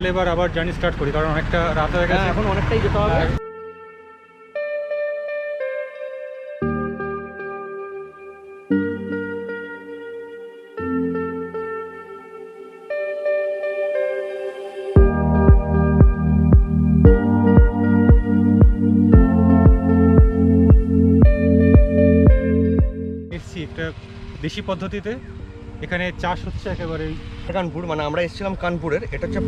এবার আবার journey start করি, কারণ অনেকটা রাত হয়ে গেছে, এখন অনেকটাই যেতে হবে। এসছি একটা দেশি পদ্ধতিতে, এখানে চাষ হচ্ছে একেবারেই। কানপুর মানে আমরা এসেছিলাম কানপুরের, এটা হচ্ছে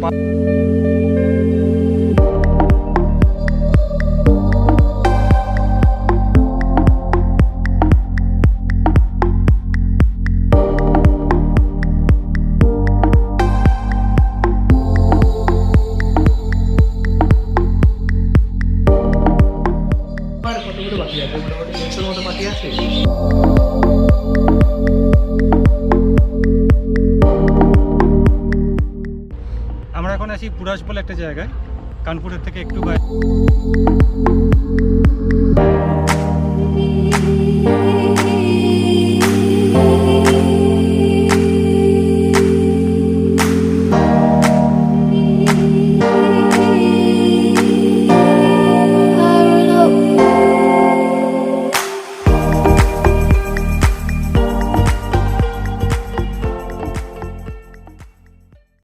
কতগুলো বাকি আছে, মোটামুটি 100 মতো বাকি আছে। আমরা এখন আছি পুরাজ বলে একটা জায়গায়, কানপুরের থেকে একটু বাইরে।